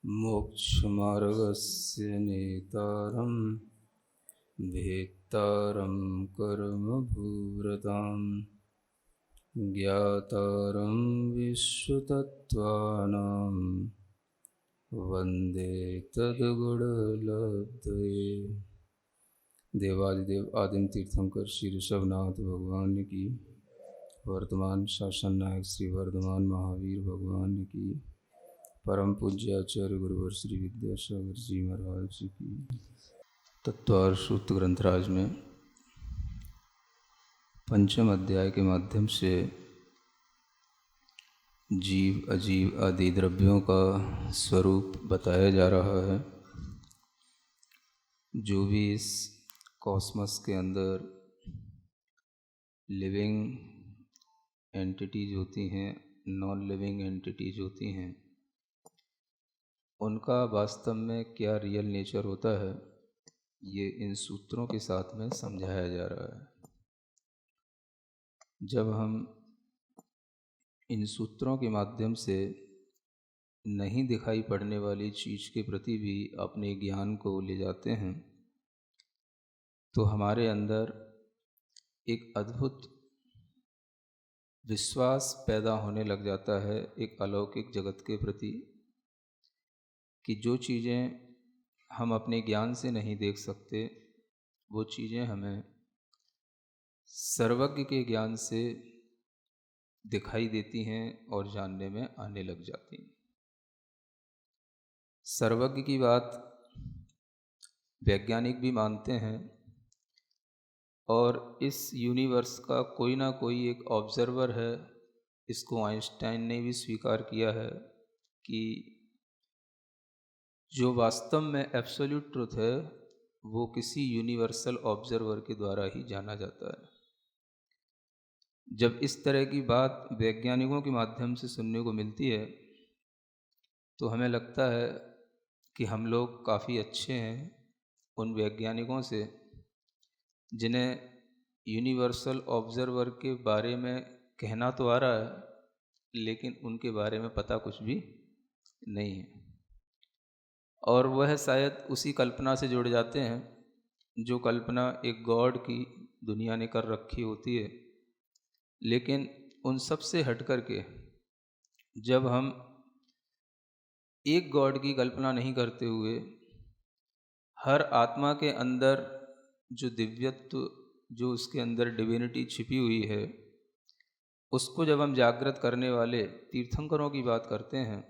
मोक्षमार्गस्य नेतारं भेत्तारं कर्मभूरतां ज्ञातारं विश्वतत्त्वानां वन्दे तद्गुणलब्धये। देवादिदेव आदिम तीर्थंकर श्री ऋषभनाथ भगवान की, वर्तमान शासन नायक श्री वर्धमान महावीर भगवान की, परम पूज्य आचार्य गुरुवर श्री विद्यासागर जी महाराज जी की। तत्वार सूत्र ग्रंथराज में पंचम अध्याय के माध्यम से जीव अजीव आदि द्रव्यों का स्वरूप बताया जा रहा है। जो भी इस कॉस्मस के अंदर लिविंग एंटिटीज होती हैं, नॉन लिविंग एंटिटीज होती हैं, उनका वास्तव में क्या रियल नेचर होता है, ये इन सूत्रों के साथ में समझाया जा रहा है। जब हम इन सूत्रों के माध्यम से नहीं दिखाई पड़ने वाली चीज़ के प्रति भी अपने ज्ञान को ले जाते हैं, तो हमारे अंदर एक अद्भुत विश्वास पैदा होने लग जाता है एक अलौकिक जगत के प्रति, कि जो चीज़ें हम अपने ज्ञान से नहीं देख सकते, वो चीज़ें हमें सर्वज्ञ के ज्ञान से दिखाई देती हैं और जानने में आने लग जाती हैं। सर्वज्ञ की बात वैज्ञानिक भी मानते हैं, और इस यूनिवर्स का कोई ना कोई एक ऑब्जर्वर है। इसको आइंस्टाइन ने भी स्वीकार किया है कि जो वास्तव में एब्सोल्यूट ट्रुथ है वो किसी यूनिवर्सल ऑब्जर्वर के द्वारा ही जाना जाता है। जब इस तरह की बात वैज्ञानिकों के माध्यम से सुनने को मिलती है तो हमें लगता है कि हम लोग काफ़ी अच्छे हैं उन वैज्ञानिकों से जिन्हें यूनिवर्सल ऑब्जर्वर के बारे में कहना तो आ रहा है, लेकिन उनके बारे में पता कुछ भी नहीं है। और वह शायद उसी कल्पना से जुड़ जाते हैं जो कल्पना एक गॉड की दुनिया ने कर रखी होती है। लेकिन उन सब से हट कर के जब हम एक गॉड की कल्पना नहीं करते हुए हर आत्मा के अंदर जो दिव्यत्व, जो उसके अंदर डिविनिटी छिपी हुई है, उसको जब हम जागृत करने वाले तीर्थंकरों की बात करते हैं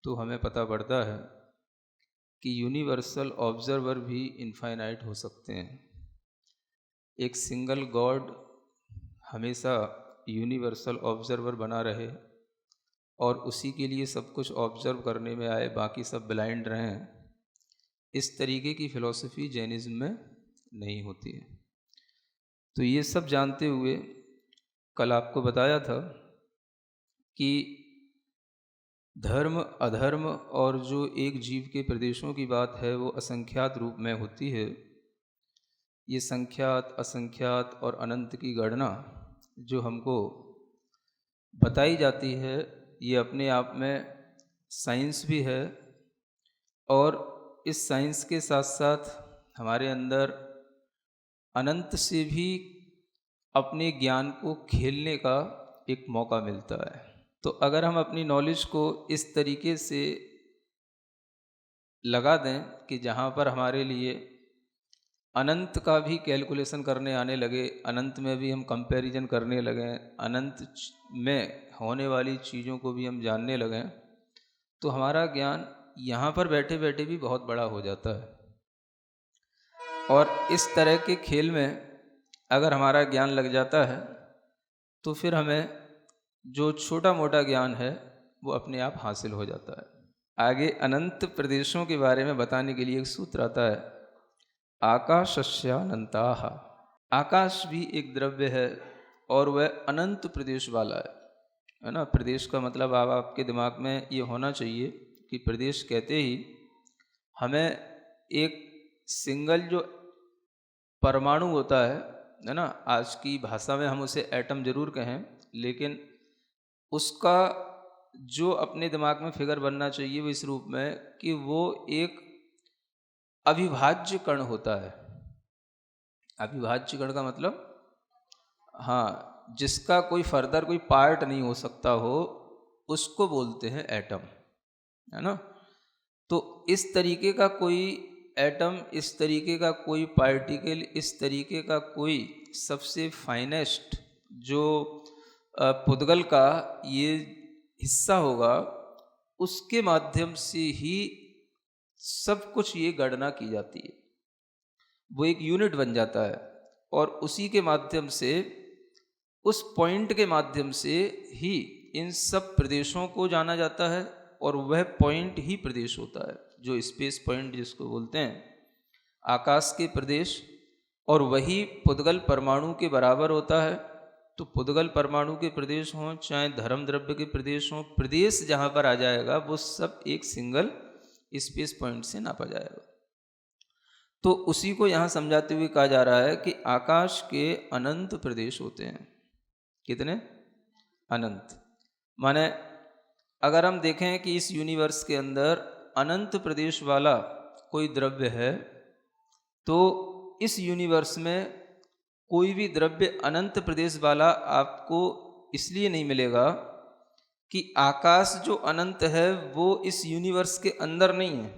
तो हमें पता पड़ता है कि यूनिवर्सल ऑब्जर्वर भी इनफाइनाइट हो सकते हैं। एक सिंगल गॉड हमेशा यूनिवर्सल ऑब्जर्वर बना रहे और उसी के लिए सब कुछ ऑब्जर्व करने में आए, बाकी सब ब्लाइंड रहें, इस तरीके की फ़िलॉसफी जैनिज़्म में नहीं होती है। तो ये सब जानते हुए कल आपको बताया था कि धर्म अधर्म और जो एक जीव के प्रदेशों की बात है वो असंख्यात रूप में होती है। ये संख्यात, असंख्यात और अनंत की गणना जो हमको बताई जाती है, ये अपने आप में साइंस भी है, और इस साइंस के साथ साथ हमारे अंदर अनंत से भी अपने ज्ञान को खेलने का एक मौका मिलता है। तो अगर हम अपनी नॉलेज को इस तरीके से लगा दें कि जहाँ पर हमारे लिए अनंत का भी कैलकुलेशन करने आने लगे, अनंत में भी हम कंपैरिजन करने लगें, अनंत में होने वाली चीज़ों को भी हम जानने लगें, तो हमारा ज्ञान यहाँ पर बैठे बैठे भी बहुत बड़ा हो जाता है। और इस तरह के खेल में अगर हमारा ज्ञान लग जाता है तो फिर हमें जो छोटा मोटा ज्ञान है वो अपने आप हासिल हो जाता है। आगे अनंत प्रदेशों के बारे में बताने के लिए एक सूत्र आता है, आकाशस्यानंताः। आकाश भी एक द्रव्य है और वह अनंत प्रदेश वाला है ना। प्रदेश का मतलब आपके दिमाग में ये होना चाहिए कि प्रदेश कहते ही हमें एक सिंगल जो परमाणु होता है ना, आज की भाषा में हम उसे एटम जरूर कहें, लेकिन उसका जो अपने दिमाग में फिगर बनना चाहिए वो इस रूप में कि वो एक अविभाज्य कण होता है। अविभाज्य कण का मतलब, हाँ, जिसका कोई फर्दर कोई पार्ट नहीं हो सकता हो, उसको बोलते हैं एटम, है ना। तो इस तरीके का कोई एटम, इस तरीके का कोई पार्टिकल, इस तरीके का कोई सबसे फाइनेस्ट जो पुद्गल का ये हिस्सा होगा, उसके माध्यम से ही सब कुछ ये गणना की जाती है। वो एक यूनिट बन जाता है और उसी के माध्यम से, उस पॉइंट के माध्यम से ही इन सब प्रदेशों को जाना जाता है और वह पॉइंट ही प्रदेश होता है, जो स्पेस पॉइंट जिसको बोलते हैं, आकाश के प्रदेश। और वही पुद्गल परमाणु के बराबर होता है। तो पुद्गल परमाणु के प्रदेश हों चाहे धर्म द्रव्य के प्रदेश हों, प्रदेश जहाँ पर आ जाएगा वो सब एक सिंगल स्पेस पॉइंट से नापा जाएगा। तो उसी को यहाँ समझाते हुए कहा जा रहा है कि आकाश के अनंत प्रदेश होते हैं। कितने? अनंत। माने अगर हम देखें कि इस यूनिवर्स के अंदर अनंत प्रदेश वाला कोई द्रव्य है, तो इस यूनिवर्स में कोई भी द्रव्य अनंत प्रदेश वाला आपको इसलिए नहीं मिलेगा कि आकाश जो अनंत है वो इस यूनिवर्स के अंदर नहीं है।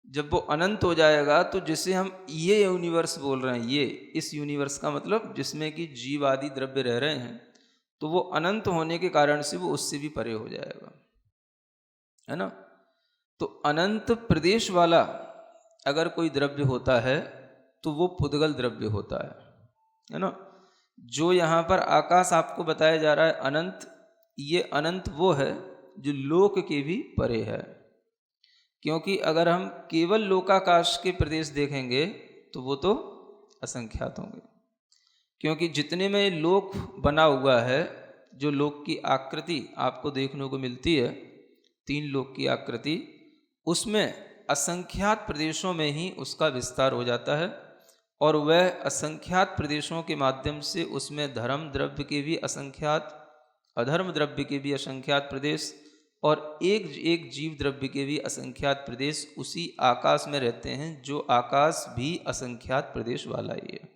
जब वो अनंत हो जाएगा तो जिसे हम ये यूनिवर्स बोल रहे हैं, ये इस यूनिवर्स का मतलब जिसमें कि जीव आदि द्रव्य रह रहे हैं, तो वो अनंत होने के कारण से वो उससे भी परे हो जाएगा, है ना। तो अनंत प्रदेश वाला अगर कोई द्रव्य होता है तो वो पुद्गल द्रव्य होता है ना। जो यहाँ पर आकाश आपको बताया जा रहा है अनंत, ये अनंत वो है जो लोक के भी परे है। क्योंकि अगर हम केवल लोकाकाश के प्रदेश देखेंगे तो वो तो असंख्यात होंगे, क्योंकि जितने में लोक बना हुआ है, जो लोक की आकृति आपको देखने को मिलती है, 3 लोक की आकृति, उसमें असंख्यात प्रदेशों में ही उसका विस्तार हो जाता है। और वह असंख्यात प्रदेशों के माध्यम से उसमें धर्म द्रव्य के भी असंख्यात, अधर्म द्रव्य के भी असंख्यात प्रदेश और एक एक जीव द्रव्य के भी असंख्यात प्रदेश उसी आकाश में रहते हैं, जो आकाश भी असंख्यात प्रदेश वाला ही है।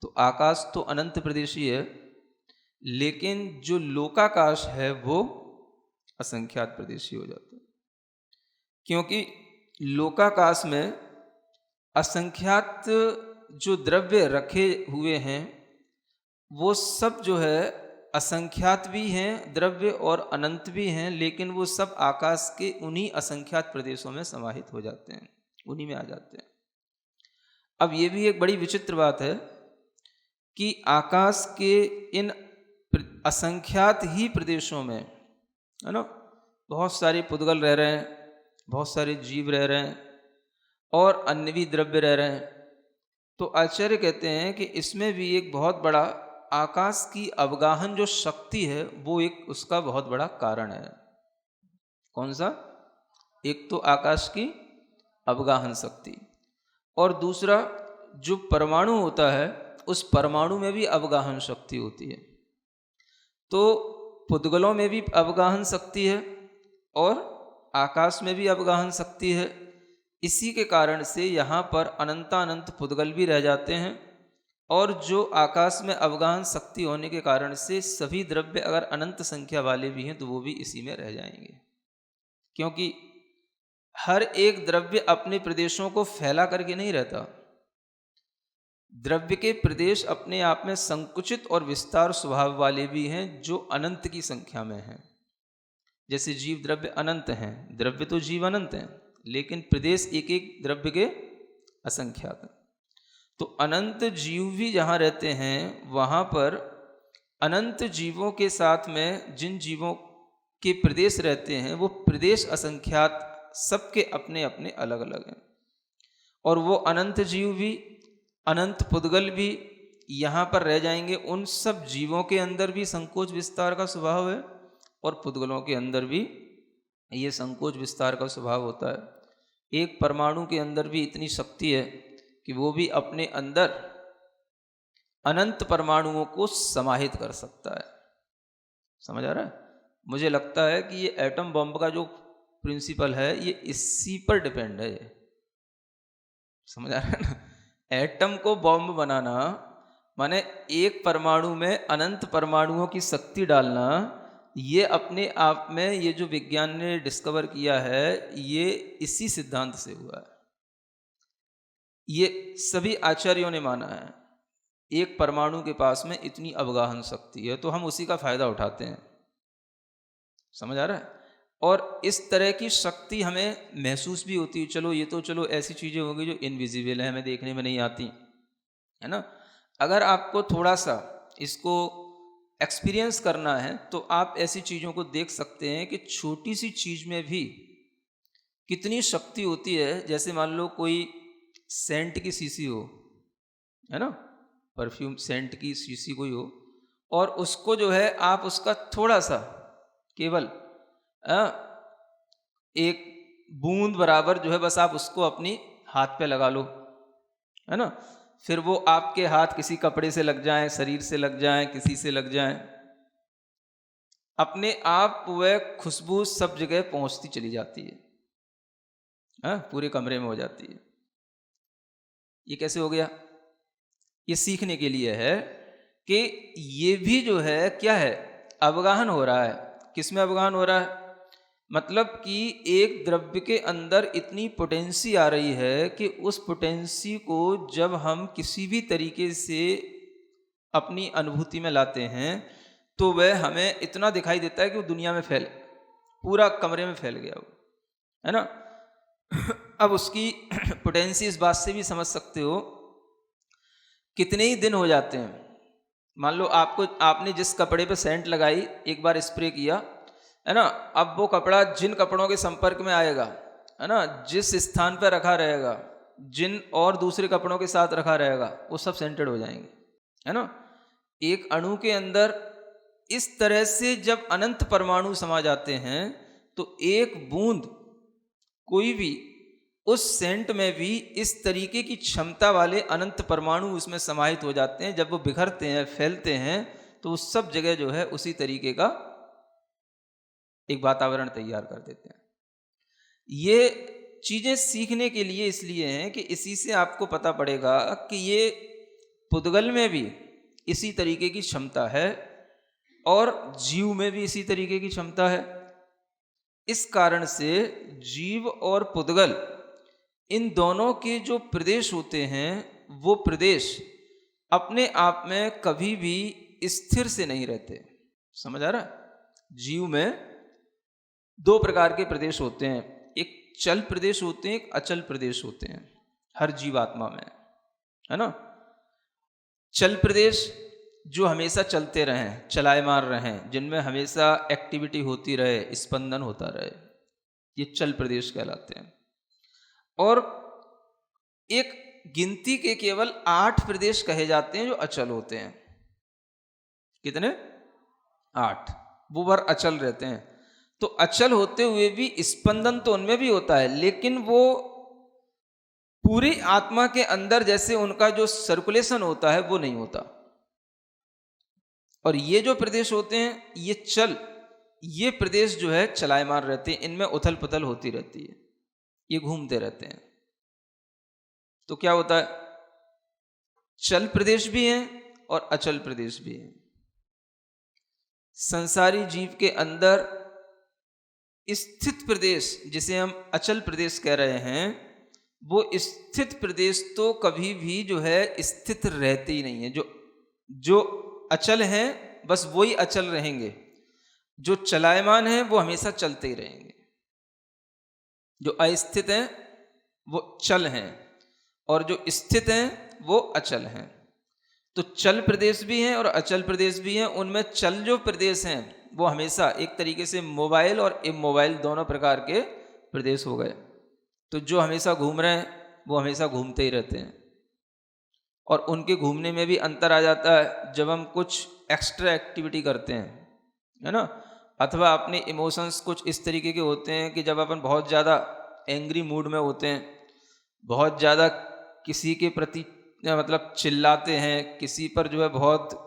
तो आकाश तो अनंत प्रदेशी है, लेकिन जो लोकाकाश है वो असंख्यात प्रदेशी हो जाता है। क्योंकि लोकाकाश में असंख्यात जो द्रव्य रखे हुए हैं वो सब जो है असंख्यात भी हैं द्रव्य और अनंत भी हैं, लेकिन वो सब आकाश के उन्हीं असंख्यात प्रदेशों में समाहित हो जाते हैं, उन्हीं में आ जाते हैं। अब ये भी एक बड़ी विचित्र बात है कि आकाश के इन असंख्यात ही प्रदेशों में, है ना, बहुत सारे पुद्गल रह रहे हैं, बहुत सारे जीव रह रहे हैं और अन्य भी द्रव्य रह रहे हैं। तो आचार्य कहते हैं कि इसमें भी एक बहुत बड़ा आकाश की अवगाहन जो शक्ति है वो एक उसका बहुत बड़ा कारण है। कौन सा? एक तो आकाश की अवगाहन शक्ति, और दूसरा जो परमाणु होता है उस परमाणु में भी अवगाहन शक्ति होती है। तो पुद्गलों में भी अवगाहन शक्ति है और आकाश में भी अवगाहन शक्ति है। इसी के कारण से यहाँ पर अनंतानंत पुद्गल भी रह जाते हैं, और जो आकाश में अवगाहन शक्ति होने के कारण से सभी द्रव्य अगर अनंत संख्या वाले भी हैं तो वो भी इसी में रह जाएंगे। क्योंकि हर एक द्रव्य अपने प्रदेशों को फैला करके नहीं रहता। द्रव्य के प्रदेश अपने आप में संकुचित और विस्तार स्वभाव वाले भी हैं जो अनंत की संख्या में हैं। जैसे जीव द्रव्य अनंत हैं, द्रव्य तो जीव अनंत हैं, लेकिन प्रदेश एक एक द्रव्य के असंख्यात हैं। तो अनंत जीव भी जहाँ रहते हैं वहाँ पर अनंत जीवों के साथ में जिन जीवों के प्रदेश रहते हैं वो प्रदेश असंख्यात, सबके अपने अपने अलग अलग हैं। और वो अनंत जीव भी, अनंत पुद्गल भी यहाँ पर रह जाएंगे। उन सब जीवों के अंदर भी संकोच विस्तार का स्वभाव है और पुद्गलों के अंदर भी ये संकोच विस्तार का स्वभाव होता है। एक परमाणु के अंदर भी इतनी शक्ति है कि वो भी अपने अंदर अनंत परमाणुओं को समाहित कर सकता है। समझ आ रहा है? मुझे लगता है कि ये एटम बॉम्ब का जो प्रिंसिपल है ये इसी पर डिपेंड है। ये समझ आ रहा है ना? एटम को बॉम्ब बनाना माने एक परमाणु में अनंत परमाणुओं की शक्ति डालना, ये अपने आप में ये जो विज्ञान ने डिस्कवर किया है ये इसी सिद्धांत से हुआ है। ये सभी आचार्यों ने माना है। एक परमाणु के पास में इतनी अवगाहन शक्ति है तो हम उसी का फायदा उठाते हैं। समझ आ रहा है? और इस तरह की शक्ति हमें महसूस भी होती है। चलो ये तो चलो ऐसी चीज़ें होंगी जो इनविजिबल है, हमें देखने में नहीं आती, है ना। अगर आपको थोड़ा सा इसको एक्सपीरियंस करना है तो आप ऐसी चीज़ों को देख सकते हैं कि छोटी सी चीज़ में भी कितनी शक्ति होती है। जैसे मान लो कोई सेंट की शीशी हो, है ना, परफ्यूम सेंट की शीशी कोई हो, और उसको जो है आप उसका थोड़ा सा केवल एक बूंद बराबर जो है बस आप उसको अपनी हाथ पे लगा लो, है ना। फिर वो आपके हाथ किसी कपड़े से लग जाएं, शरीर से लग जाएं, किसी से लग जाएं, अपने आप वह खुशबू सब जगह पहुंचती चली जाती है, पूरे कमरे में हो जाती है। ये कैसे हो गया? ये सीखने के लिए है कि ये भी जो है क्या है, अवगाहन हो रहा है। किस में अवगाहन हो रहा है? मतलब कि एक द्रव्य के अंदर इतनी पोटेंसी आ रही है कि उस पोटेंसी को जब हम किसी भी तरीके से अपनी अनुभूति में लाते हैं तो वह हमें इतना दिखाई देता है कि वो दुनिया में फैल, पूरा कमरे में फैल गया वो, है ना। अब उसकी पोटेंसी इस बात से भी समझ सकते हो, कितने ही दिन हो जाते हैं। मान लो आपने जिस कपड़े पे सेंट लगाई, एक बार स्प्रे किया, है ना, अब वो कपड़ा जिन कपड़ों के संपर्क में आएगा, है ना, जिस स्थान पर रखा रहेगा, जिन और दूसरे कपड़ों के साथ रखा रहेगा, वो सब सेंटेड हो जाएंगे, है ना। एक अणु के अंदर इस तरह से जब अनंत परमाणु समा जाते हैं तो एक बूंद कोई भी उस सेंट में भी इस तरीके की क्षमता वाले अनंत परमाणु उसमें समाहित हो जाते हैं। जब वो बिखरते हैं, फैलते हैं, तो उस सब जगह जो है उसी तरीके का एक वातावरण तैयार कर देते हैं। ये चीज़ें सीखने के लिए इसलिए हैं कि इसी से आपको पता पड़ेगा कि ये पुद्गल में भी इसी तरीके की क्षमता है और जीव में भी इसी तरीके की क्षमता है। इस कारण से जीव और पुद्गल इन दोनों के जो प्रदेश होते हैं वो प्रदेश अपने आप में कभी भी स्थिर से नहीं रहते। समझ आ रहा है? जीव में दो प्रकार के प्रदेश होते हैं, एक चल प्रदेश होते हैं, एक अचल प्रदेश होते हैं हर जीवात्मा में, है ना। चल प्रदेश जो हमेशा चलते रहें, चलायमान रहें, जिनमें हमेशा एक्टिविटी होती रहे, स्पंदन होता रहे, ये चल प्रदेश कहलाते हैं। और एक गिनती के केवल 8 प्रदेश कहे जाते हैं जो अचल होते हैं। कितने? 8। वो भर अचल रहते हैं। तो अचल होते हुए भी स्पंदन तो उनमें भी होता है, लेकिन वो पूरी आत्मा के अंदर जैसे उनका जो सर्कुलेशन होता है वो नहीं होता। और ये जो प्रदेश होते हैं ये प्रदेश जो है चलायमान रहते हैं, इनमें उथल पुथल होती रहती है, ये घूमते रहते हैं। तो क्या होता है? चल प्रदेश भी हैं और अचल प्रदेश भी हैं। संसारी जीव के अंदर स्थित प्रदेश जिसे हम अचल प्रदेश कह रहे हैं, वो स्थित प्रदेश तो कभी भी जो है स्थित रहते ही नहीं है। जो अचल हैं बस वही अचल रहेंगे, जो चलायमान हैं वो हमेशा चलते ही रहेंगे, जो अस्थित हैं वो चल हैं और जो स्थित हैं वो अचल हैं। तो चल प्रदेश भी हैं और अचल प्रदेश भी हैं। उनमें चल जो प्रदेश हैं वो हमेशा एक तरीके से मोबाइल और इमोबाइल दोनों प्रकार के प्रदेश हो गए। तो जो हमेशा घूम रहे हैं वो हमेशा घूमते ही रहते हैं, और उनके घूमने में भी अंतर आ जाता है जब हम कुछ एक्स्ट्रा एक्टिविटी करते हैं, है ना, अथवा अपने इमोशंस कुछ इस तरीके के होते हैं कि जब अपन बहुत ज़्यादा एंग्री मूड में होते हैं, बहुत ज़्यादा किसी के प्रति मतलब चिल्लाते हैं, किसी पर जो है बहुत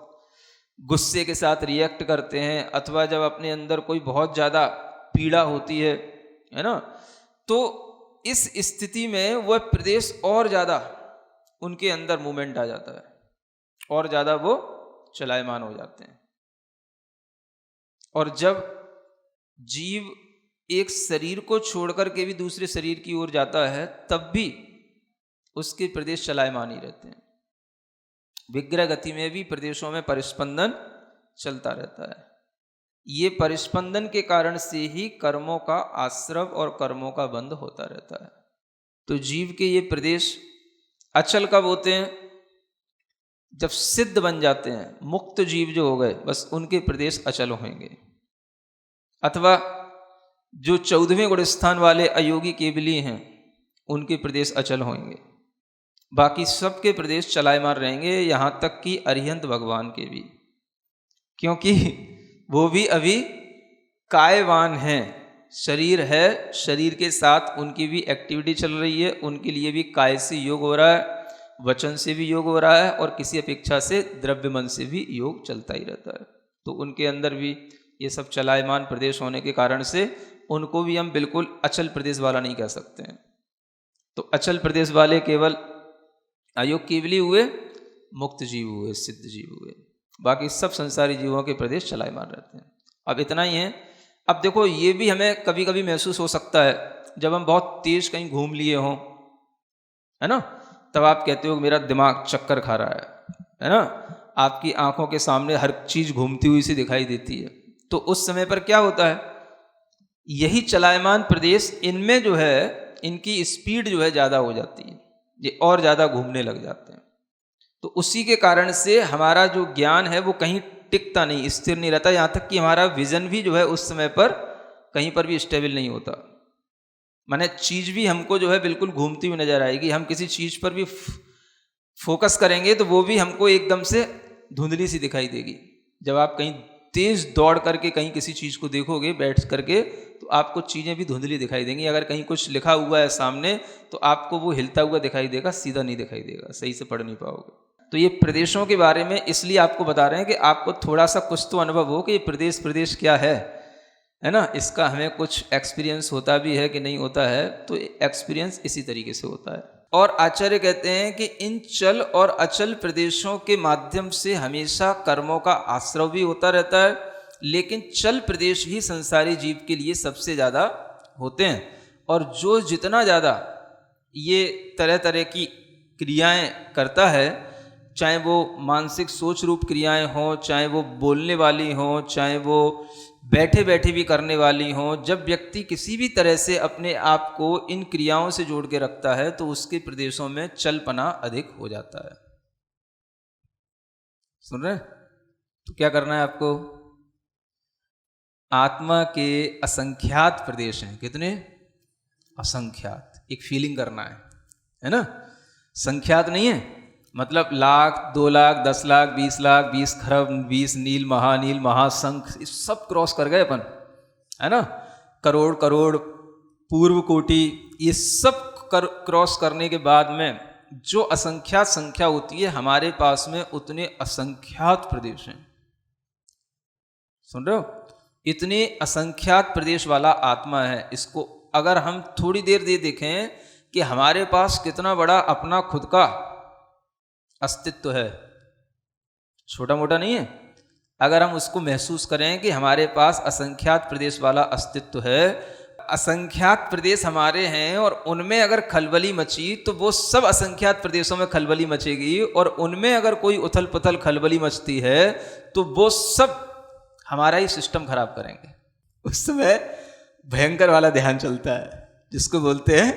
गुस्से के साथ रिएक्ट करते हैं, अथवा जब अपने अंदर कोई बहुत ज़्यादा पीड़ा होती है ना, तो इस स्थिति में वह प्रदेश और ज़्यादा उनके अंदर मूवमेंट आ जाता है, और ज़्यादा वो चलायमान हो जाते हैं। और जब जीव एक शरीर को छोड़कर के भी दूसरे शरीर की ओर जाता है, तब भी उसके प्रदेश चलायमान ही रहते हैं। विग्रह गति में भी प्रदेशों में परिस्पंदन चलता रहता है। ये परिस्पंदन के कारण से ही कर्मों का आश्रव और कर्मों का बंध होता रहता है। तो जीव के ये प्रदेश अचल कब होते हैं? जब सिद्ध बन जाते हैं, मुक्त जीव जो हो गए, बस उनके प्रदेश अचल होंगे। अथवा जो 14वें गुण स्थान वाले अयोगी केवली हैं, उनके प्रदेश अचल होंगे। बाकी सबके प्रदेश चलायमान रहेंगे, यहां तक कि अरिहंत भगवान के भी, क्योंकि वो भी अभी कायवान हैं, शरीर है, शरीर के साथ उनकी भी एक्टिविटी चल रही है, उनके लिए भी काय से योग हो रहा है, वचन से भी योग हो रहा है, और किसी अपेक्षा से द्रव्य मन से भी योग चलता ही रहता है। तो उनके अंदर भी ये सब चलायमान प्रदेश होने के कारण से उनको भी हम बिल्कुल अचल प्रदेश वाला नहीं कह सकते हैं। तो अचल प्रदेश वाले केवल अयोग केवली हुए, मुक्त जीव हुए, सिद्ध जीव हुए। बाकी सब संसारी जीवों के प्रदेश चलायमान रहते हैं। अब इतना ही है। अब देखो, ये भी हमें कभी कभी महसूस हो सकता है, जब हम बहुत तेज कहीं घूम लिए हों, है ना, तब आप कहते हो मेरा दिमाग चक्कर खा रहा है ना, आपकी आंखों के सामने हर चीज घूमती हुई सी दिखाई देती है। तो उस समय पर क्या होता है, यही चलायमान प्रदेश इनमें जो है, इनकी स्पीड जो है ज्यादा हो जाती है, ये और ज्यादा घूमने लग जाते हैं। तो उसी के कारण से हमारा जो ज्ञान है वो कहीं टिकता नहीं, स्थिर नहीं रहता, यहाँ तक कि हमारा विजन भी जो है उस समय पर कहीं पर भी स्टेबल नहीं होता। माने चीज भी हमको जो है बिल्कुल घूमती हुई नजर आएगी। हम किसी चीज पर भी फोकस करेंगे तो वो भी हमको एकदम से धुंधली सी दिखाई देगी। जब आप कहीं तेज दौड़ करके कहीं किसी चीज को देखोगे बैठ करके, तो आपको चीजें भी धुंधली दिखाई देंगी। अगर कहीं कुछ लिखा हुआ है सामने, तो आपको वो हिलता हुआ दिखाई देगा, सीधा नहीं दिखाई देगा, सही से पढ़ नहीं पाओगे। तो ये प्रदेशों के बारे में इसलिए आपको बता रहे हैं कि आपको थोड़ा सा कुछ तो अनुभव हो कि ये प्रदेश क्या है ना। इसका हमें कुछ एक्सपीरियंस होता भी है कि नहीं होता है, तो एक्सपीरियंस इसी तरीके से होता है। और आचार्य कहते हैं कि इन चल और अचल प्रदेशों के माध्यम से हमेशा कर्मों का आश्रव भी होता रहता है, लेकिन चल प्रदेश ही संसारी जीव के लिए सबसे ज़्यादा होते हैं। और जो जितना ज़्यादा ये तरह तरह की क्रियाएं करता है, चाहे वो मानसिक सोच रूप क्रियाएं हों, चाहे वो बोलने वाली हों, चाहे वो बैठे बैठे भी करने वाली हों, जब व्यक्ति किसी भी तरह से अपने आप को इन क्रियाओं से जोड़ के रखता है, तो उसके प्रदेशों में चलपना अधिक हो जाता है। सुन रहे? तो क्या करना है आपको? आत्मा के असंख्यात प्रदेश हैं। कितने? असंख्यात। एक फीलिंग करना है ना। संख्यात नहीं है मतलब लाख, 2 लाख, 10 लाख, 20 लाख, 20 खरब, 20 नील, महानील, महाशंख, सब क्रॉस कर गए अपन, है ना। करोड़ करोड़, पूर्व कोटि, ये सब क्रॉस करने के बाद में जो असंख्यात संख्या होती है, हमारे पास में उतने असंख्यात प्रदेश हैं। सुन रहे हो? इतने असंख्यात प्रदेश वाला आत्मा है। इसको अगर हम थोड़ी देर दे देखें कि हमारे पास कितना बड़ा अपना खुद का अस्तित्व है, छोटा मोटा नहीं है। अगर हम उसको महसूस करें कि हमारे पास असंख्यात प्रदेश वाला अस्तित्व है, असंख्यात प्रदेश हमारे हैं, और उनमें अगर खलबली मची तो वो सब असंख्यात प्रदेशों में खलबली मचेगी, और उनमें अगर कोई उथल पुथल खलबली मचती है तो वो सब हमारा ही सिस्टम खराब करेंगे। उस समय भयंकर वाला ध्यान चलता है, जिसको बोलते हैं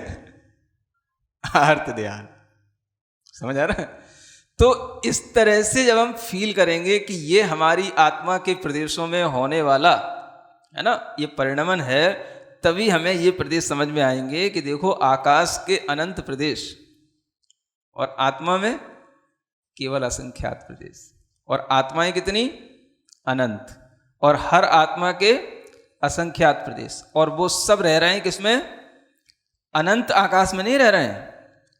आर्त ध्यान। समझ आ रहा है? तो इस तरह से जब हम फील करेंगे कि ये हमारी आत्मा के प्रदेशों में होने वाला है ना, ये परिणमन है, तभी हमें ये प्रदेश समझ में आएंगे कि देखो, आकाश के अनंत प्रदेश और आत्मा में केवल असंख्यात प्रदेश, और आत्माएं कितनी? अनंत, और हर आत्मा के असंख्यात प्रदेश, और वो सब रह रहे हैं किसमें? अनंत आकाश में नहीं रह रहे हैं,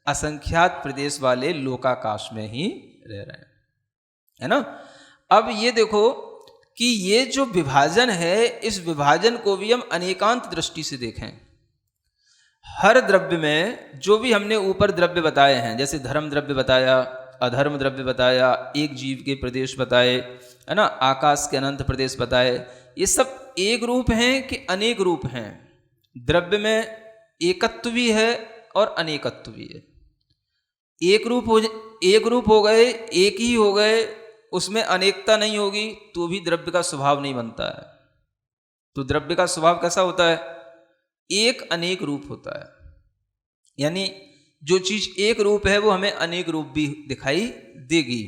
असंख्यात प्रदेश वाले लोकाकाश में ही रह रहे हैं, है ना। अब ये देखो कि ये जो विभाजन है, इस विभाजन को भी हम अनेकांत दृष्टि से देखें। हर द्रव्य में जो भी हमने ऊपर द्रव्य बताए हैं, जैसे धर्म द्रव्य बताया, अधर्म द्रव्य बताया, एक जीव के प्रदेश बताए, है ना, आकाश के अनंत प्रदेश बताए, ये सब एक रूप हैं कि अनेक रूप हैं? द्रव्य में एकत्व भी है और अनेकत्व भी है। एक रूप हो गए, एक ही हो गए, उसमें अनेकता नहीं होगी तो भी द्रव्य का स्वभाव नहीं बनता है। तो द्रव्य का स्वभाव कैसा होता है? एक अनेक रूप होता है। यानी जो चीज एक रूप है वो हमें अनेक रूप भी दिखाई देगी,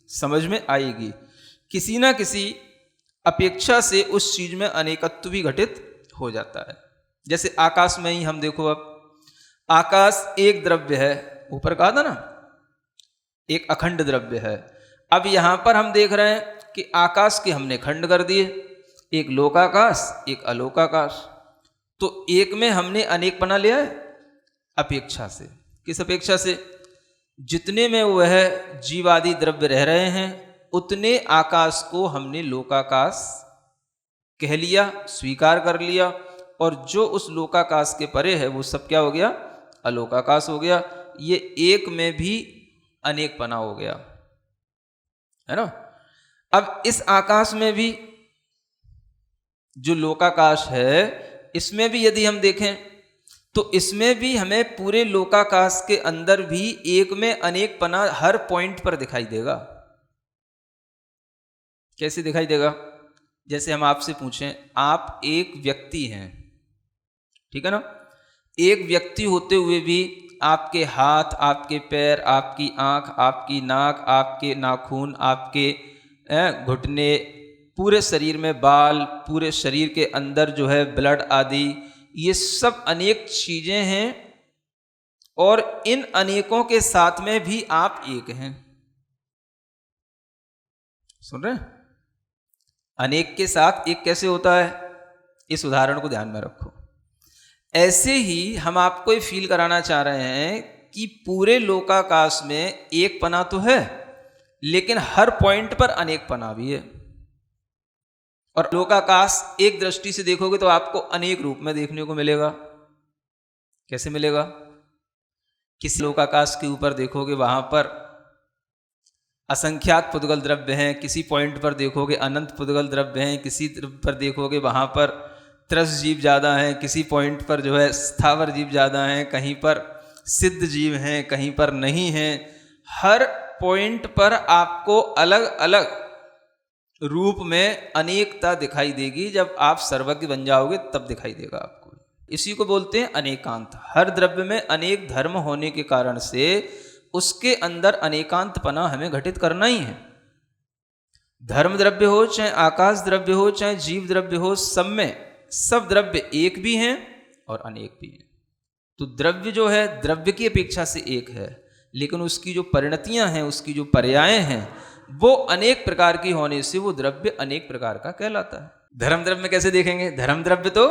समझ में आएगी। किसी ना किसी अपेक्षा से उस चीज में अनेकत्व भी घटित हो जाता है। जैसे आकाश में ही हम देखो, अब आकाश एक द्रव्य है, ऊपर कहा था ना, एक अखंड द्रव्य है। अब यहां पर हम देख रहे हैं कि आकाश के हमने खंड कर दिए, एक लोकाकाश, एक अलोकाकाश। तो एक में हमने अनेक बना लिया है अपेक्षा से। किस अपेक्षा से? जितने में वह जीवादि द्रव्य रह रहे हैं उतने आकाश को हमने लोकाकाश कह लिया, स्वीकार कर लिया, और जो उस लोकाकाश के परे है वो सब क्या हो गया? अलोकाकाश हो गया। ये एक में भी अनेकपना हो गया, है ना। अब इस आकाश में भी जो लोकाकाश है, इसमें भी यदि हम देखें तो इसमें भी हमें पूरे लोकाकाश के अंदर भी एक में अनेकपना हर पॉइंट पर दिखाई देगा। कैसे दिखाई देगा? जैसे हम आपसे पूछें, आप एक व्यक्ति हैं, ठीक है ना। एक व्यक्ति होते हुए भी आपके हाथ, आपके पैर, आपकी आंख, आपकी नाक, आपके नाखून, आपके घुटने, पूरे शरीर में बाल, पूरे शरीर के अंदर जो है ब्लड आदि, ये सब अनेक चीजें हैं, और इन अनेकों के साथ में भी आप एक हैं। सुन रहे हैं? अनेक के साथ एक कैसे होता है? इस उदाहरण को ध्यान में रखो। ऐसे ही हम आपको ये फील कराना चाह रहे हैं कि पूरे लोकाकाश में एक पना तो है, लेकिन हर पॉइंट पर अनेक पना भी है। और लोकाकाश एक दृष्टि से देखोगे तो आपको अनेक रूप में देखने को मिलेगा। कैसे मिलेगा? किसी लोकाकाश के ऊपर देखोगे वहां पर असंख्यात पुद्गल द्रव्य हैं, किसी पॉइंट पर देखोगे अनंत पुद्गल द्रव्य हैं, किसी पर देखोगे वहां पर त्रस जीव ज़्यादा हैं, किसी पॉइंट पर जो है स्थावर जीव ज़्यादा हैं, कहीं पर सिद्ध जीव हैं, कहीं पर नहीं हैं। हर पॉइंट पर आपको अलग अलग रूप में अनेकता दिखाई देगी। जब आप सर्वज्ञ बन जाओगे तब दिखाई देगा आपको। इसी को बोलते हैं अनेकांत। हर द्रव्य में अनेक धर्म होने के कारण से उसके अंदर अनेकांतपना हमें घटित करना ही है। धर्म द्रव्य हो, चाहे आकाश द्रव्य हो, चाहे जीव द्रव्य हो, सब में सब द्रव्य एक भी हैं और अनेक भी हैं। तो द्रव्य जो है द्रव्य की अपेक्षा से एक है, लेकिन उसकी जो परिणतियां हैं, उसकी जो पर्याय हैं, वो अनेक प्रकार की होने से वो द्रव्य अनेक प्रकार का कहलाता है। धर्म द्रव्य में कैसे देखेंगे? धर्म द्रव्य तो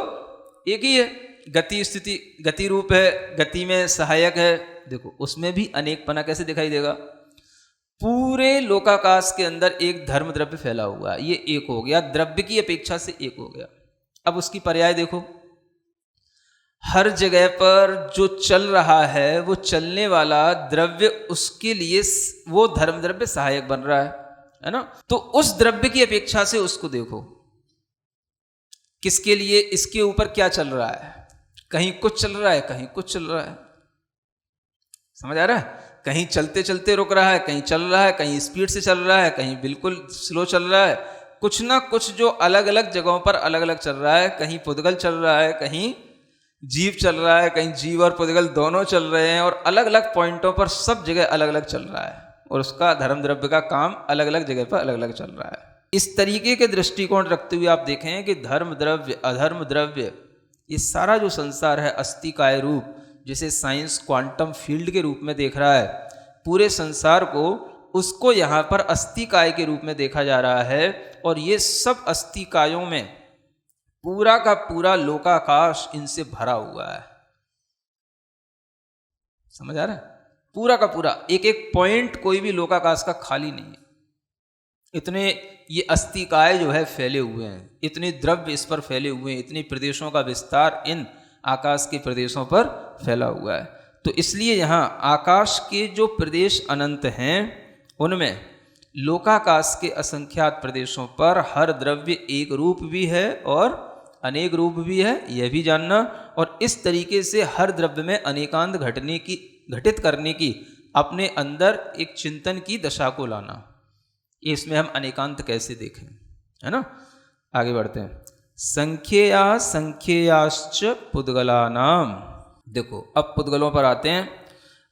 एक ही है, गति स्थिति, गति रूप है, गति में सहायक है। देखो उसमें भी अनेकपना कैसे दिखाई देगा? पूरे लोकाकाश के अंदर एक धर्म द्रव्य फैला हुआ है, ये एक हो गया, द्रव्य की अपेक्षा से एक हो गया। अब उसकी पर्याय देखो, हर जगह पर जो चल रहा है वो चलने वाला द्रव्य, उसके लिए वो धर्म द्रव्य सहायक बन रहा है ना। तो उस द्रव्य की अपेक्षा से उसको देखो, किसके लिए, इसके ऊपर क्या चल रहा है। कहीं कुछ चल रहा है, कहीं कुछ चल रहा है, समझ आ रहा है? कहीं चलते चलते रुक रहा है, कहीं चल रहा है, कहीं स्पीड से चल रहा है, कहीं बिल्कुल स्लो चल रहा है। कुछ ना कुछ जो अलग अलग जगहों पर अलग अलग चल रहा है। कहीं पुद्गल चल रहा है, कहीं जीव चल रहा है, कहीं जीव और पुद्गल दोनों चल रहे हैं, और अलग अलग पॉइंटों पर सब जगह अलग अलग चल रहा है, और उसका धर्म द्रव्य का काम अलग अलग जगह पर अलग अलग चल रहा है। इस तरीके के दृष्टिकोण रखते हुए आप देखें कि धर्म द्रव्य, अधर्म द्रव्य, ये सारा जो संसार है अस्तिकाय रूप, जिसे साइंस क्वांटम फील्ड के रूप में देख रहा है, पूरे संसार को, उसको यहाँ पर अस्तिकाय के रूप में देखा जा रहा है। और ये सब अस्तिकायों में पूरा का पूरा लोकाकाश इनसे भरा हुआ है। समझ आ रहा है? पूरा का पूरा एक एक पॉइंट कोई भी लोकाकाश का खाली नहीं है। इतने ये अस्तिकाय जो है फैले हुए हैं, इतने द्रव्य इस पर फैले हुए हैं, इतने प्रदेशों का विस्तार इन आकाश के प्रदेशों पर फैला हुआ है। तो इसलिए यहाँ आकाश के जो प्रदेश अनंत हैं उनमें लोकाकाश के असंख्यात प्रदेशों पर हर द्रव्य एक रूप भी है और अनेक रूप भी है, यह भी जानना। और इस तरीके से हर द्रव्य में अनेकांत घटित करने की अपने अंदर एक चिंतन की दशा को लाना। इसमें हम अनेकांत कैसे देखें, है ना। आगे बढ़ते हैं। संख्यया संख्ययाश्च पुद्गलानाम। देखो अब पुद्गलों पर आते हैं।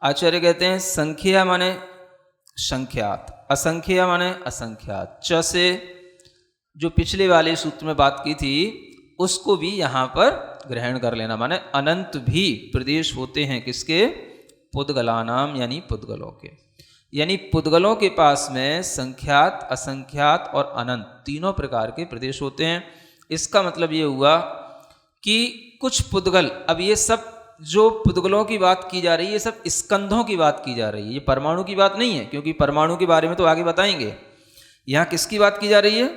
आचार्य कहते हैं संख्या माने संख्यात, असंख्या माने असंख्यात। च से जो पिछले वाले सूत्र में बात की थी उसको भी यहाँ पर ग्रहण कर लेना, माने अनंत भी प्रदेश होते हैं किसके, पुद्गलानाम यानी पुद्गलों के। यानी पुद्गलों के पास में संख्यात, असंख्यात और अनंत तीनों प्रकार के प्रदेश होते हैं। इसका मतलब ये हुआ कि कुछ पुद्गल, अब ये सब जो पुद्गलों की बात की जा रही है ये सब स्कंधों की बात की जा रही है, ये परमाणु की बात नहीं है, क्योंकि परमाणु के बारे में तो आगे बताएंगे। यहाँ किसकी बात की जा रही है,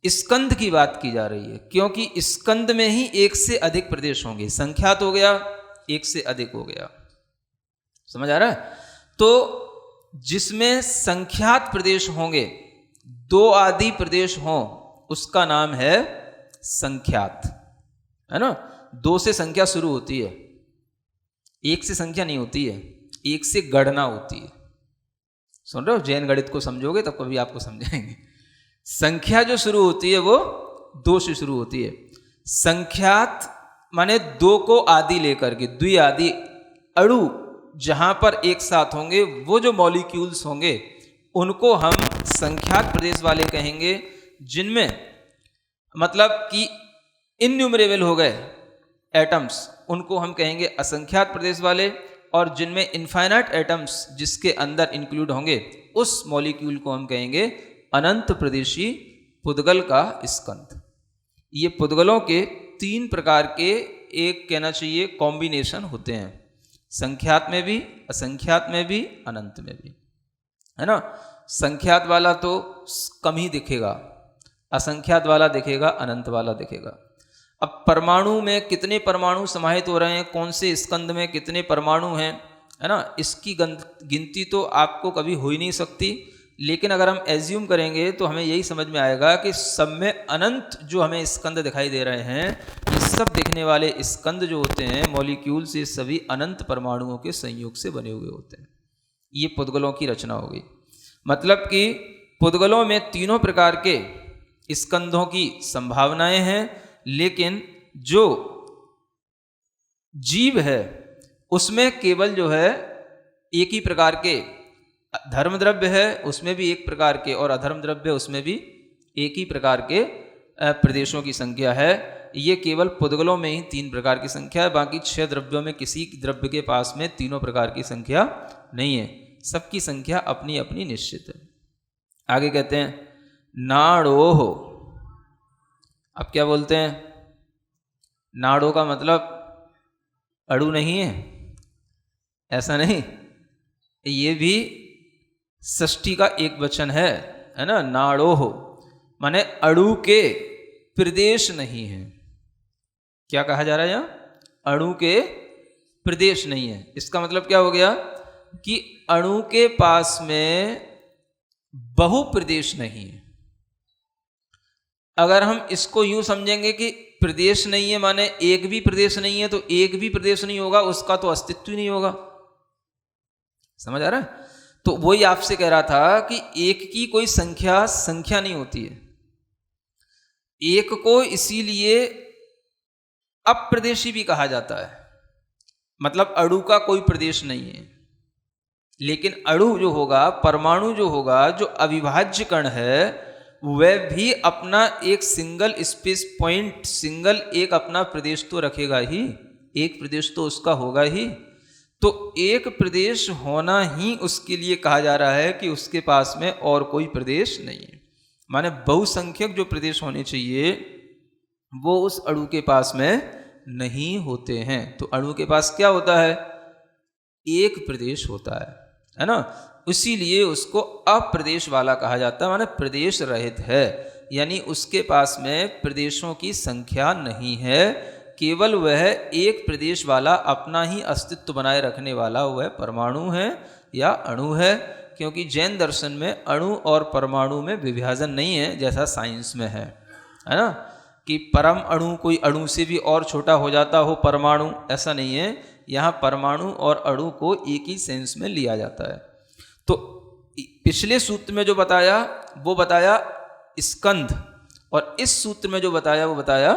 स्कंध की बात की जा रही है, क्योंकि स्कंद में ही एक से अधिक प्रदेश होंगे। संख्यात हो गया, एक से अधिक हो गया, समझ आ रहा है। तो जिसमें संख्यात प्रदेश होंगे, दो आदि प्रदेश हों, उसका नाम है संख्यात, है ना। दो से संख्या शुरू होती है, एक से संख्या नहीं होती है, एक से गणना होती है। सुन रहे हो, जैन गणित को समझोगे तब कभी आपको समझाएंगे। संख्या जो शुरू होती है वो दो से शुरू होती है। संख्यात माने दो को आदि लेकर के, द्विआदि अणु जहां पर एक साथ होंगे, वो जो मॉलिक्यूल्स होंगे उनको हम संख्यात प्रदेश वाले कहेंगे। जिनमें मतलब कि इन्यूमरेबल हो गए एटम्स, उनको हम कहेंगे असंख्यात प्रदेश वाले। और जिनमें इनफाइनाइट एटम्स जिसके अंदर इंक्लूड होंगे, उस मॉलिक्यूल को हम कहेंगे अनंत प्रदेशी पुद्गल का स्कंध। ये पुद्गलों के तीन प्रकार के, एक कहना चाहिए कॉम्बिनेशन होते हैं, संख्यात में भी, असंख्यात में भी, अनंत में भी, है ना। संख्यात वाला तो कम ही दिखेगा, असंख्यात वाला दिखेगा, अनंत वाला दिखेगा। अब परमाणु में कितने परमाणु समाहित हो रहे हैं, कौन से स्कंद में कितने परमाणु हैं, है ना, इसकी गिनती तो आपको कभी हो ही नहीं सकती। लेकिन अगर हम एज्यूम करेंगे तो हमें यही समझ में आएगा कि सब में अनंत जो हमें स्कंद दिखाई दे रहे हैं, ये सब दिखने वाले स्कंद जो होते हैं मॉलिक्यूल से, सभी अनंत परमाणुओं के संयोग से बने हुए होते हैं। ये पुद्गलों की रचना हो गई। मतलब कि पुद्गलों में तीनों प्रकार के स्कंधों की संभावनाएं हैं, लेकिन जो जीव है उसमें केवल जो है एक ही प्रकार के धर्म द्रव्य है, उसमें भी एक प्रकार के, और अधर्म द्रव्य उसमें भी एक ही प्रकार के प्रदेशों की संख्या है। ये केवल पुद्गलों में ही तीन प्रकार की संख्या है, बाकी 6 द्रव्यों में किसी द्रव्य के पास में तीनों प्रकार की संख्या नहीं है, सबकी संख्या अपनी अपनी निश्चित है। आगे कहते हैं नाड़ोह। अब क्या बोलते हैं, नाड़ो का मतलब अणु नहीं है, ऐसा नहीं, ये भी षष्ठी का एक वचन है ना। नाड़ोह माने अणु के प्रदेश नहीं है। क्या कहा जा रहा है यहाँ, अणु के प्रदेश नहीं है। इसका मतलब क्या हो गया कि अणु के पास में बहु प्रदेश नहीं है। अगर हम इसको यूं समझेंगे कि प्रदेश नहीं है माने एक भी प्रदेश नहीं है, तो एक भी प्रदेश नहीं होगा, उसका तो अस्तित्व ही नहीं होगा। समझ आ रहा है। तो वही आपसे कह रहा था कि एक की कोई संख्या नहीं होती है। एक को इसीलिए अप्रदेशी भी कहा जाता है, मतलब अणु का कोई प्रदेश नहीं है। लेकिन अणु जो होगा, परमाणु जो होगा, जो अविभाज्य कण है, वह भी अपना एक सिंगल स्पेस पॉइंट, सिंगल एक अपना प्रदेश तो रखेगा ही, एक प्रदेश तो उसका होगा ही। तो एक प्रदेश होना ही उसके लिए कहा जा रहा है कि उसके पास में और कोई प्रदेश नहीं है। माने बहुसंख्यक जो प्रदेश होने चाहिए वो उस अणु के पास में नहीं होते हैं। तो अणु के पास क्या होता है, एक प्रदेश होता है। है ना। इसीलिए उसको अप्रदेश वाला कहा जाता है, माने प्रदेश रहित है, यानी उसके पास में प्रदेशों की संख्या नहीं है, केवल वह एक प्रदेश वाला अपना ही अस्तित्व बनाए रखने वाला वह परमाणु है या अणु है। क्योंकि जैन दर्शन में अणु और परमाणु में विभाजन नहीं है जैसा साइंस में है ना, कि परम अणु कोई अणु से भी और छोटा हो जाता हो परमाणु, ऐसा नहीं है। यहाँ परमाणु और अणु को एक ही सेंस में लिया जाता है। तो पिछले सूत्र में जो बताया वो बताया स्कंध, और इस सूत्र में जो बताया वो बताया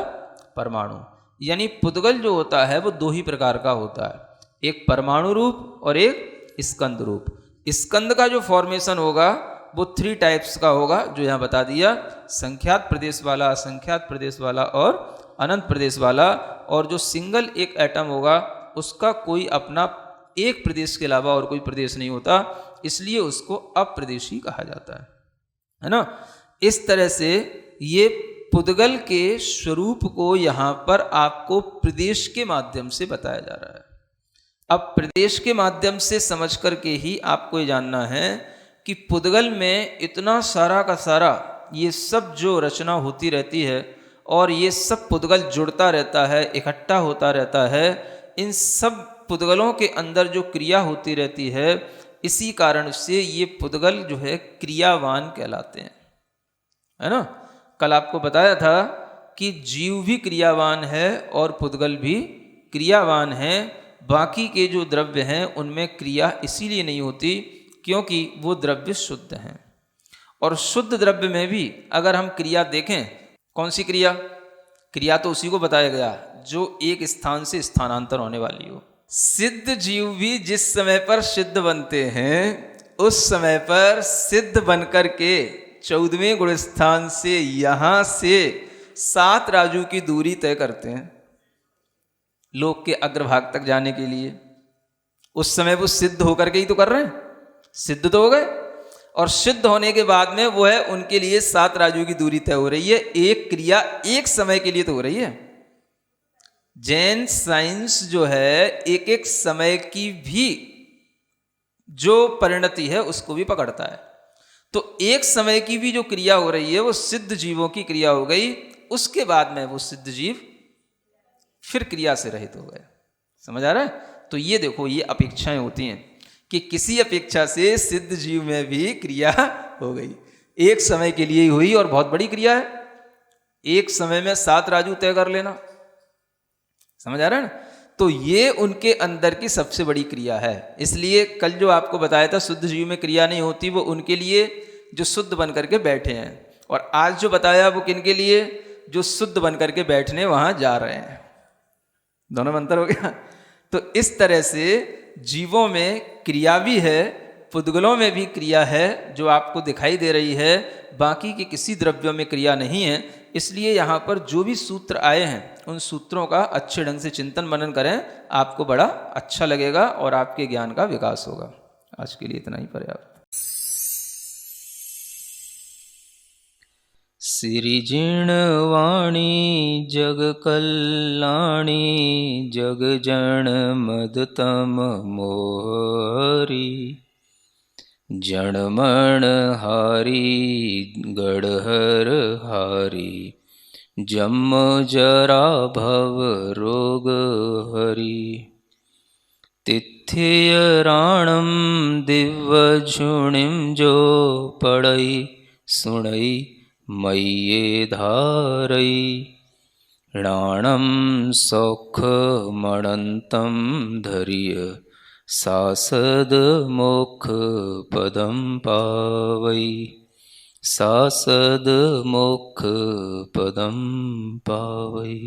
परमाणु। यानी पुद्गल जो होता है वो दो ही प्रकार का होता है, एक परमाणु रूप और एक स्कंद रूप। स्कंद का जो फॉर्मेशन होगा वो 3 टाइप्स का होगा, जो यहाँ बता दिया, संख्यात प्रदेश वाला, असंख्यात प्रदेश वाला और अनंत प्रदेश वाला। और जो सिंगल एक एटम होगा उसका कोई अपना एक प्रदेश के अलावा और कोई प्रदेश नहीं होता, इसलिए उसको अप्रदेशी कहा जाता है ना। इस तरह से ये पुद्गल के स्वरूप को यहाँ पर आपको प्रदेश के माध्यम से बताया जा रहा है। अब प्रदेश के माध्यम से समझ करके ही आपको ये जानना है कि पुद्गल में इतना सारा का सारा ये सब जो रचना होती रहती है और ये सब पुद्गल जुड़ता रहता है, इकट्ठा होता रहता है, इन सब पुद्गलों के अंदर जो क्रिया होती रहती है, इसी कारण से ये पुद्गल जो है क्रियावान कहलाते हैं, है ना। कल आपको बताया था कि जीव भी क्रियावान है और पुद्गल भी क्रियावान है। बाकी के जो द्रव्य हैं उनमें क्रिया इसीलिए नहीं होती क्योंकि वो द्रव्य शुद्ध हैं। और शुद्ध द्रव्य में भी अगर हम क्रिया देखें, कौन सी क्रिया? क्रिया तो उसी को बताया गया जो एक स्थान से स्थानांतर होने वाली हो। सिद्ध जीव भी जिस समय पर सिद्ध बनते हैं उस समय पर सिद्ध बनकर के 14वें गुण स्थान से यहाँ से 7 राजू की दूरी तय करते हैं लोक के अग्रभाग तक जाने के लिए। उस समय वो सिद्ध होकर के ही तो कर रहे हैं, सिद्ध तो हो गए, और सिद्ध होने के बाद में वो है उनके लिए 7 राजू की दूरी तय हो रही है। एक क्रिया एक समय के लिए तो हो रही है। जैन साइंस जो है एक एक समय की भी जो परिणति है उसको भी पकड़ता है। तो एक समय की भी जो क्रिया हो रही है वो सिद्ध जीवों की क्रिया हो गई, उसके बाद में वो सिद्ध जीव फिर क्रिया से रहित हो गए। समझ आ रहा है? तो ये देखो, ये अपेक्षाएं होती हैं कि किसी अपेक्षा से सिद्ध जीव में भी क्रिया हो गई, एक समय के लिए ही हुई और बहुत बड़ी क्रिया है। एक समय में 7 राजू तय कर लेना, समझ आ रहा है ना। तो ये उनके अंदर की सबसे बड़ी क्रिया है। इसलिए कल जो आपको बताया था शुद्ध जीव में क्रिया नहीं होती, वो उनके लिए जो शुद्ध बन करके बैठे हैं, और आज जो बताया वो किन के लिए? जो शुद्ध बन करके बैठने वहां जा रहे हैं। दोनों में अंतर हो गया। तो इस तरह से जीवों में क्रिया भी है, पुद्गलों में भी क्रिया है जो आपको दिखाई दे रही है, बाकी के किसी द्रव्यों में क्रिया नहीं है। इसलिए यहाँ पर जो भी सूत्र आए हैं उन सूत्रों का अच्छे ढंग से चिंतन मनन करें, आपको बड़ा अच्छा लगेगा और आपके ज्ञान का विकास होगा। आज के लिए इतना ही पर्याप्त। सिरिजिणवाणी जग कल्याणी जग जन मदतम मोहरी जणमण हारी गढ़हर हारी जम जरा भव रोग हरि तिथ्य राणम दिव्य झुणिम जो पढ़ई सुणई मय्ये धारई राणम सौख मणंतम धरिय सासद मोक्ष पदम पावई सासद मोक्ष पदम पावई।